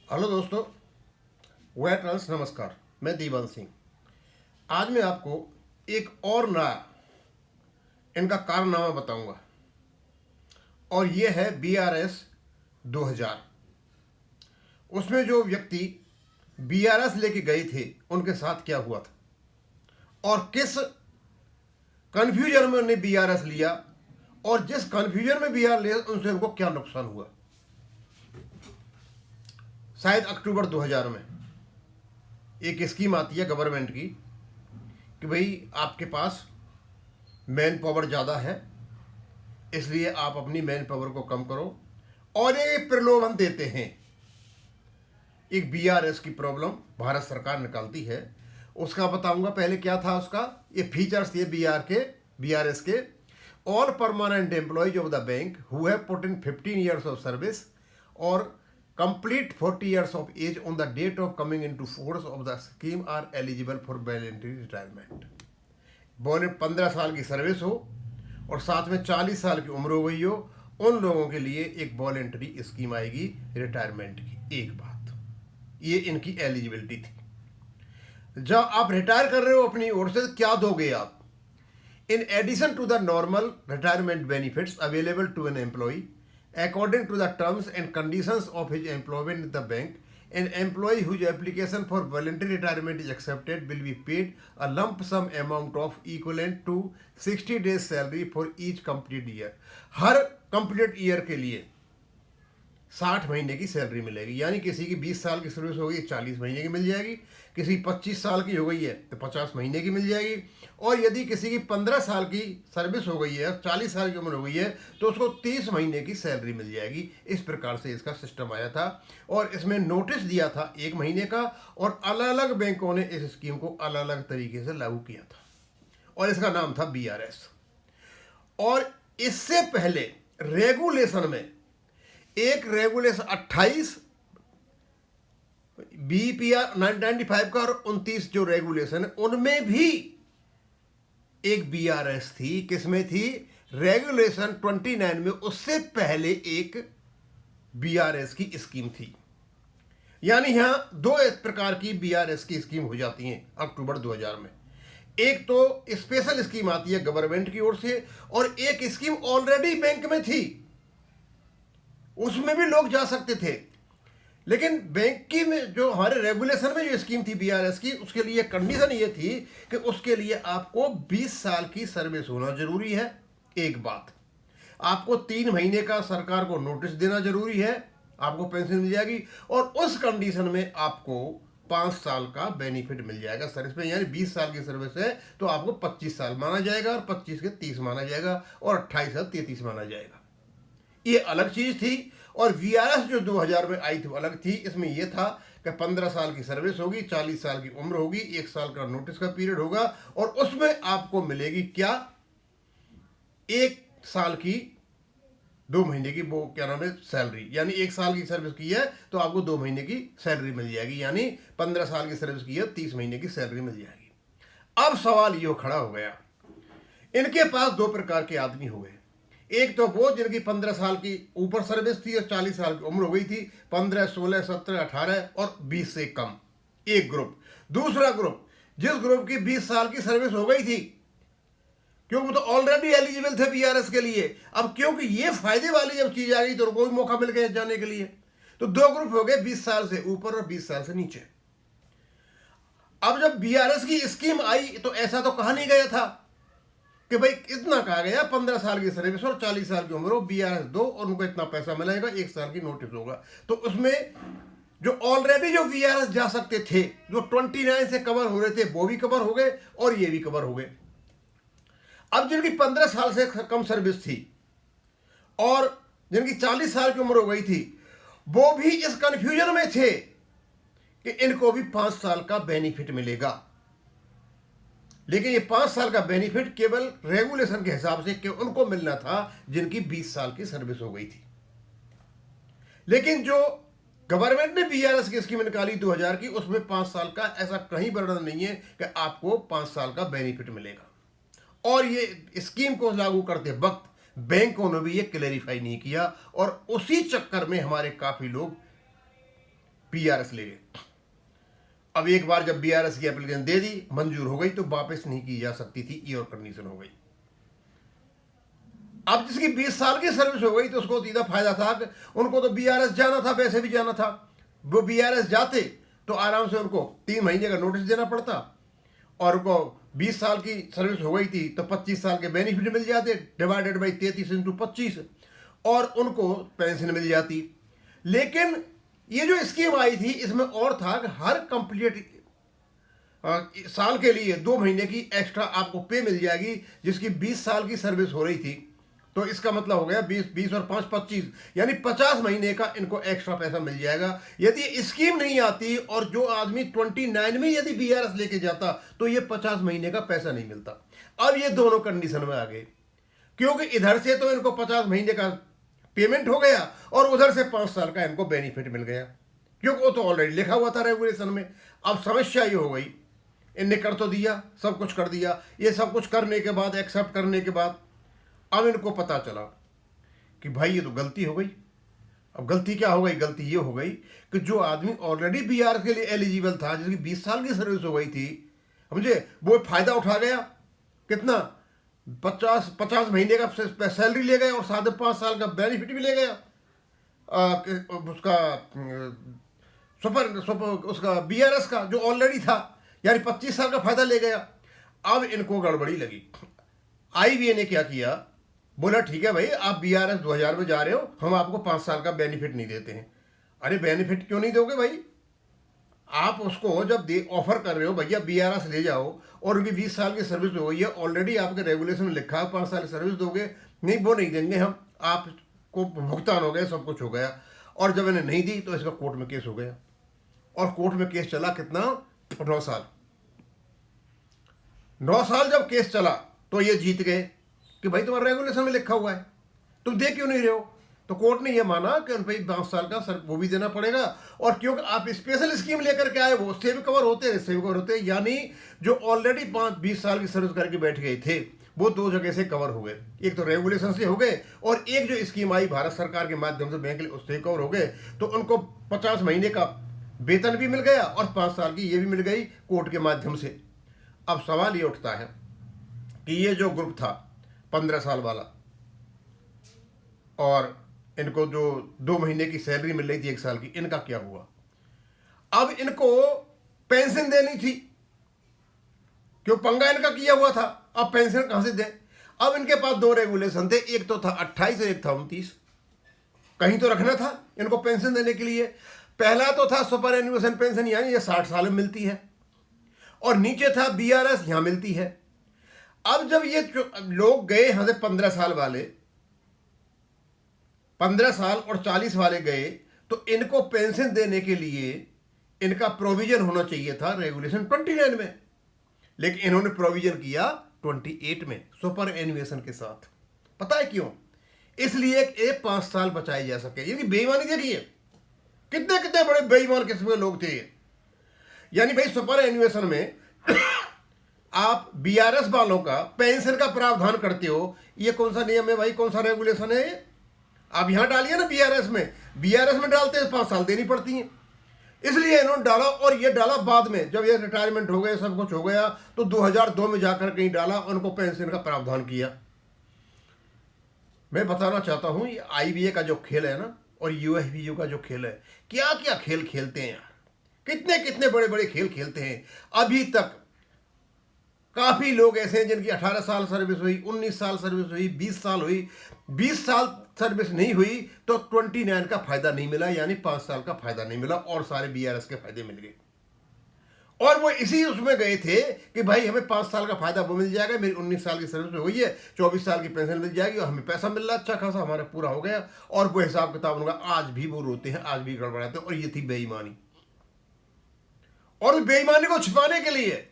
Hello दोस्तों, veterans नमस्कार। मैं दीवान सिंह। आज मैं आपको एक और नया इनका कारनामा बताऊंगा और ये है BRS 2000। उसमें जो व्यक्ति BRS लेके गए थे उनके साथ क्या हुआ था और किस कन्फ्यूजन में उन्हें BRS लिया और जिस कन्फ्यूजन में BR लिया उनसे उनको क्या नुकसान हुआ। शायद अक्टूबर 2000 में एक स्कीम आती है गवर्नमेंट की कि भाई आपके पास मैन पावर ज़्यादा है, इसलिए आप अपनी मैन पावर को कम करो, और ये प्रलोभन देते हैं। एक BRS की प्रॉब्लम भारत सरकार निकालती है, उसका बताऊंगा। पहले क्या था उसका, ये फीचर्स ये BRS के। All permanent employees of the bank who have put in 15 years of service और complete 40 years of age on the date of coming into force of the scheme are eligible for voluntary retirement. 15 साल की service हो और साथ में 40 साल की उम्र हो गई हो, उन लोगों के लिए एक वॉलेंटरी स्कीम आएगी रिटायरमेंट की। एक बात, ये इनकी एलिजिबिलिटी थी। जब आप रिटायर कर रहे हो अपनी ओर से, क्या दोगे आप? In addition to the normal retirement benefits available to an employee according to the terms and conditions of his employment in the bank, an employee whose application for voluntary retirement is accepted will be paid a lump sum amount of equivalent to 60 days salary for each complete year। Her complete year के लिए 60 महीने की salary मिलेगी। यानी किसी की 20 साल की सर्विस हो गई 40 महीने की मिल जाएगी, किसी 25 साल की हो गई है तो 50 महीने की मिल जाएगी, और यदि किसी की 15 साल की सर्विस हो गई है, 40 साल की उम्र हो गई है, तो उसको 30 महीने की सैलरी मिल जाएगी। इस प्रकार से इसका सिस्टम आया था और इसमें नोटिस दिया था 1 महीने का, और अलग अलग बैंकों ने इस स्कीम को अलग अलग तरीके से लागू किया था और इसका नाम था BRS। और इससे पहले रेगुलेशन में एक रेगुलेशन 28 BPR 1995 का और 29 जो रेगुलेशन है उनमें भी एक BRS थी। किसमें थी? रेगुलेशन 29 में उससे पहले एक BRS की स्कीम थी। यानी यहां 2 इस प्रकार की BRS की स्कीम हो जाती हैं अक्टूबर 2000 में। एक तो स्पेशल स्कीम आती है गवर्नमेंट की ओर से, और एक स्कीम ऑलरेडी बैंक में थी, उसमें भी लोग जा सकते थे। लेकिन बैंक की में जो हमारे रेगुलेशन में जो स्कीम थी BRS की, उसके लिए कंडीशन ये थी कि उसके लिए आपको 20 साल की सर्विस होना जरूरी है। एक बात, आपको 3 महीने का सरकार को नोटिस देना जरूरी है, आपको पेंशन मिल जाएगी, और उस कंडीशन में आपको 5 साल का बेनिफिट मिल जाएगा सर्विस में। यानी 20 साल की सर्विस है तो आपको 25 साल माना जाएगा, और 25 के 30 माना जाएगा, और 28 से 33 माना जाएगा। ये अलग चीज थी। और VRS जो 2000 में आई थी वो अलग थी। इसमें यह था कि 15 साल की सर्विस होगी, 40 साल की उम्र होगी, 1 साल का नोटिस का पीरियड होगा, और उसमें आपको मिलेगी क्या? 1 साल की 2 महीने की वो क्या नाम है सैलरी। यानी 1 साल की सर्विस की है तो आपको 2 महीने की सैलरी मिल जाएगी। यानी 15 साल की सर्विस की है 30 महीने की सैलरी मिल जाएगी। अब सवाल ये खड़ा हो गया, इनके पास 2 प्रकार के आदमी हुए। एक तो वो जिनकी 15 साल की ऊपर सर्विस थी और 40 साल की उम्र हो गई थी, 15, 16, 17, 18 और 20 से कम, एक ग्रुप। दूसरा ग्रुप, जिस ग्रुप की 20 साल की सर्विस हो गई थी, क्योंकि वो तो ऑलरेडी एलिजिबल थे BRS के लिए। अब क्योंकि ये फायदे वाली जब चीज आ गई तो कोई मौका मिल गया जाने के लिए, तो 2 ग्रुप हो गए, 20 साल से ऊपर और 20 साल से नीचे। अब जब BRS की स्कीम आई तो ऐसा तो कहा नहीं गया था कि भाई इतना कहा गया 15 साल की सर्विस और 40 साल की उम्र हो, BRS दो और उनको इतना पैसा मिलेगा, 1 साल की नोटिस होगा। तो उसमें जो ऑलरेडी जो BRS जा सकते थे, जो 29 से कवर हो रहे थे, वो भी कवर हो गए और ये भी कवर हो गए। अब जिनकी 15 साल से कम सर्विस थी और जिनकी 40 साल की उम्र हो गई थी, वो भी इस कंफ्यूजन में थे कि इनको भी 5 साल का बेनिफिट मिलेगा। लेकिन ये 5 साल का बेनिफिट केवल रेगुलेशन के हिसाब से कि उनको मिलना था जिनकी 20 साल की सर्विस हो गई थी। लेकिन जो गवर्नमेंट ने BRS की स्कीम निकाली 2000 की, उसमें 5 साल का ऐसा कहीं वर्णन नहीं है कि आपको 5 साल का बेनिफिट मिलेगा। और ये स्कीम को लागू करते वक्त बैंकों ने भी ये क्लैरिफाई नहीं किया, और उसी चक्कर में हमारे काफी लोग बीआरएस ले गए। अब एक बार जब बीआरएस की एप्लीकेशन दे दी, मंजूर हो गई, तो वापस नहीं की जा सकती थी, ये और कंडीशन हो गई। अब जिसकी 20 साल की सर्विस हो गई तो उसको सीधा फायदा था कि उनको तो बीआरएस जाना था, वैसे भी जाना था। वो बीआरएस जाते तो आराम से उनको 3 महीने का नोटिस देना पड़ता, और उनको 20 साल की सर्विस हो गई थी तो 25 साल के बेनिफिट मिल जाते, डिवाइडेड बाई 33 इंटू 25, और उनको पेंशन मिल जाती। लेकिन ये जो स्कीम आई थी इसमें और था कि हर कंप्लीट साल के लिए 2 महीने की एक्स्ट्रा आपको पे मिल जाएगी, जिसकी 20 साल की सर्विस हो रही थी। तो इसका मतलब हो गया 20 और 5 25, यानी 50 महीने का इनको एक्स्ट्रा पैसा मिल जाएगा। यदि स्कीम नहीं आती और जो आदमी 29 में यदि बीआरएस लेके जाता तो ये 50 महीने का पैसा नहीं मिलता। अब ये दोनों कंडीशन में आ गए, क्योंकि इधर से तो इनको 50 महीने का पेमेंट हो गया और उधर से 5 साल का इनको बेनिफिट मिल गया, क्योंकि वो तो ऑलरेडी लिखा हुआ था रेगुलेशन में। अब समस्या ये हो गई, इनने कर तो दिया, सब कुछ कर दिया, ये सब कुछ करने के बाद, एक्सेप्ट करने के बाद, अब इनको पता चला कि भाई ये तो गलती हो गई। अब गलती क्या हो गई? गलती ये हो गई कि जो आदमी ऑलरेडी बीआर के लिए एलिजिबल था, जिसकी 20 साल की सर्विस हो गई थी, समझे, वो फायदा उठा गया। कितना? 50 महीने का सैलरी ले गया और साढ़े 5 साल का बेनिफिट भी ले गया। उसका उसका बीआरएस का जो ऑलरेडी था, यानी 25 साल का फायदा ले गया। अब इनको गड़बड़ी लगी। आईबीए ने क्या किया, बोला ठीक है भाई, आप बीआरएस 2000 में जा रहे हो, हम आपको 5 साल का बेनिफिट नहीं देते हैं। अरे बेनिफिट क्यों नहीं दोगे भाई? आप उसको जब ऑफर कर रहे हो भैया बीआरएस ले जाओ और उनकी 20 साल की सर्विस हो गई है, ऑलरेडी आपके रेगुलेशन में लिखा है 5 साल की सर्विस दोगे, नहीं वो नहीं देंगे हम, आपको भुगतान हो गया, सब कुछ हो गया। और जब इन्हें नहीं दी तो इसका कोर्ट में केस हो गया, और कोर्ट में केस चला कितना? 9 साल। 9 साल जब केस चला तो ये जीत गए कि भाई तुम्हारे रेगुलेशन में लिखा हुआ है, तुम दे क्यों नहीं रहे हो? तो कोर्ट ने यह माना कि भाई 5 साल का वो भी देना पड़ेगा, और क्योंकि आप स्पेशल स्कीम लेकर के आए, वो उससे भी कवर होते हैं, इससे भी कवर होते हैं, यानी जो ऑलरेडी 20 साल की सर्विस करके बैठ गए थे वो 2 जगह से कवर हो गए। एक तो रेगुलेशन से हो गए, और एक जो स्कीम आई भारत सरकार के माध्यम से बैंक, उससे कवर हो गए। तो उनको 50 महीने का वेतन भी मिल गया और 5 साल की ये भी मिल गई कोर्ट के माध्यम से। अब सवाल ये उठता है कि ये जो ग्रुप था 15 साल वाला, और इनको जो 2 महीने की सैलरी मिल रही थी 1 साल की, इनका क्या हुआ? अब इनको पेंशन देनी थी, क्यों पंगा इनका किया हुआ था, अब पेंशन कहां से दें? अब इनके पास 2 रेगुलेशन थे, एक तो था 28 और एक था 29। कहीं तो रखना था इनको पेंशन देने के लिए। पहला तो था सुपर एन्युएशन पेंशन, यानी ये 60 साल में मिलती है, और नीचे था बीआरएस, यहां मिलती है। अब जब ये लोग गए यहां से 15 साल वाले, 15 साल और 40 वाले गए, तो इनको पेंशन देने के लिए इनका प्रोविजन होना चाहिए था रेगुलेशन 29 में, लेकिन इन्होंने प्रोविजन किया 28 में सुपर एन्युएशन के साथ। पता है क्यों? इसलिए कि 5 साल बचाए जा सके। यानी बेईमानी देखिए, कितने कितने बड़े बेईमान किस्म के लोग थे ये। यानी भाई सुपर एन्युएशन में आप बीआरएस वालों का पेंशन का प्रावधान करते हो, ये कौन सा नियम है भाई, कौन सा रेगुलेशन है ये? आप यहां डालिए ना बीआरएस में डालते हैं 5 साल देनी पड़ती हैं, इसलिए इन्होंने डाला। और ये डाला बाद में, जब ये रिटायरमेंट हो गए, सब कुछ हो गया, तो 2002 में जाकर कहीं डाला, उनको पेंशन का प्रावधान किया। मैं बताना चाहता हूं, ये आईबीए का जो खेल है ना, और यूएफबीयू का जो खेल है, क्या क्या खेल खेलते हैं यार, कितने कितने बड़े बड़े खेल खेलते हैं। अभी तक काफी लोग ऐसे हैं जिनकी 18 साल सर्विस हुई, 19 साल सर्विस हुई, 20 साल हुई, 20 साल सर्विस नहीं हुई तो 29 का फायदा नहीं मिला, यानी 5 साल का फायदा नहीं मिला, और सारे बीआरएस के फायदे मिल गए। और वो इसी उसमें गए थे कि भाई हमें 5 साल का फायदा वो मिल जाएगा, मेरी 19 साल की सर्विस हो गई है, 24 साल की पेंशन मिल जाएगी, और हमें पैसा मिल रहा है अच्छा खासा, हमारा पूरा हो गया। और वो हिसाब किताब उनका आज भी वो रोते हैं, आज भी गड़बड़ाते हैं। और ये थी बेईमानी, और बेईमानी को छिपाने के लिए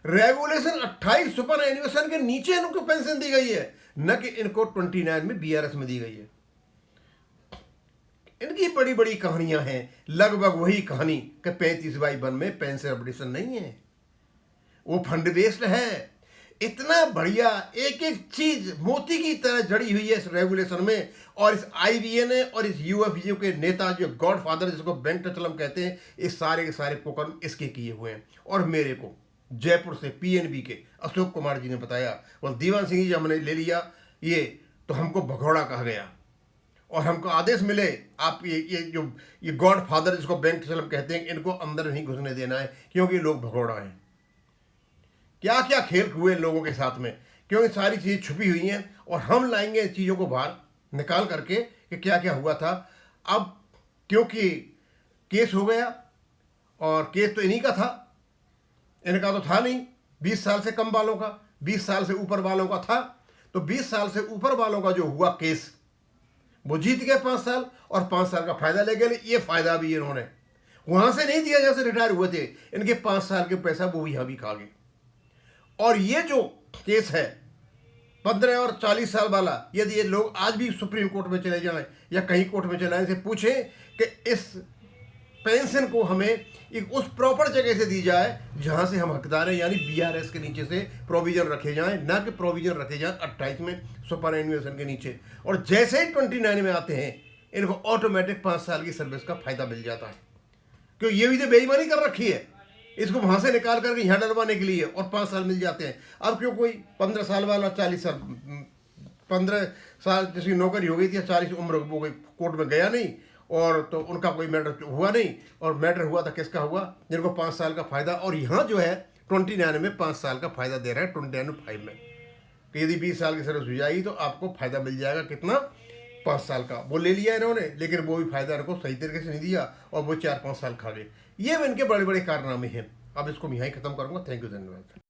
रेगुलेशन 28 सुपर एन्युएशन के नीचे इनको पेंशन दी गई है, न कि इनको 29 में बीआरएस में दी गई है। इनकी बड़ी बड़ी कहानियां हैं, लगभग वही कहानी कि 35/1 में पेंशन अपडेशन नहीं है, वो फंड बेस्ड है। इतना बढ़िया एक एक चीज मोती की तरह जड़ी हुई है इस रेगुलेशन में। और इस आईबीए और इस यूएफजीओ के नेता जो गॉडफादर जिसको वेंकटचलम कहते हैं, इस सारे के सारे कुकर्म इसके किए हुए हैं। और मेरे को जयपुर से पीएनबी के अशोक कुमार जी ने बताया, और दीवान सिंह जी जब हमने ले लिया ये, तो हमको भगौड़ा कहा गया और हमको आदेश मिले आप ये गॉडफादर जिसको वेंकटचलम कहते हैं, इनको अंदर नहीं घुसने देना है क्योंकि लोग भगौड़ा हैं। क्या क्या खेल हुए लोगों के साथ में, क्योंकि सारी चीज़ें छुपी हुई हैं और हम लाएंगे इन चीज़ों को बाहर निकाल करके कि क्या क्या हुआ था। अब क्योंकि केस हो गया, और केस तो इन्हीं का था, इनका तो था नहीं, 20 साल से कम वालों का, 20 साल से ऊपर वालों का था। तो 20 साल से ऊपर वालों का जो हुआ केस, वो जीत गए 5 साल और 5 साल का फायदा ले गए। ये फायदा भी इन्होंने वहां से नहीं दिया जैसे रिटायर हुए थे, इनके 5 साल के पैसा वो यहाँ भी खा गए। और ये जो केस है 15 और 40 साल वाला, यदि ये लोग आज भी सुप्रीम कोर्ट में चले जाएं या कहीं कोर्ट में चले जाएं, से पूछें कि इस पेंशन को हमें एक उस प्रॉपर जगह से दी जाए जहां से हम हकदार हैं, यानी बीआरएस के नीचे से प्रोविजन रखे जाएं, ना कि प्रोविजन रखे जाएं 28 में सुपर एनुएशन के नीचे। और जैसे ही 29 में आते हैं, इनको ऑटोमेटिक 5 साल की सर्विस का फायदा मिल जाता है। क्यों ये भी तो बेईमानी कर रखी है, इसको वहां से निकाल करके यहाँ डलवाने के लिए, और 5 साल मिल जाते हैं। अब क्यों कोई 15 साल वाला 40 साल 15 साल जिसकी नौकरी हो गई थी, 40 उम्र वो कोई कोर्ट में गया नहीं, और तो उनका कोई मैटर हुआ नहीं, और मैटर हुआ था किसका हुआ, जिनको 5 साल का फायदा। और यहाँ जो है 29 में 5 साल का फायदा दे रहा है 29(5) में, कि यदि 20 साल की सर्विस हो जाएगी तो आपको फायदा मिल जाएगा कितना, 5 साल का। वो ले लिया इन्होंने, लेकिन वो भी फायदा इनको सही तरीके से नहीं दिया और वो 4-5 साल खा गए। ये इनके बड़े बड़े कारनामे हैं। अब इसको मैं यहीं खत्म करूंगा। थैंक यू, धन्यवाद।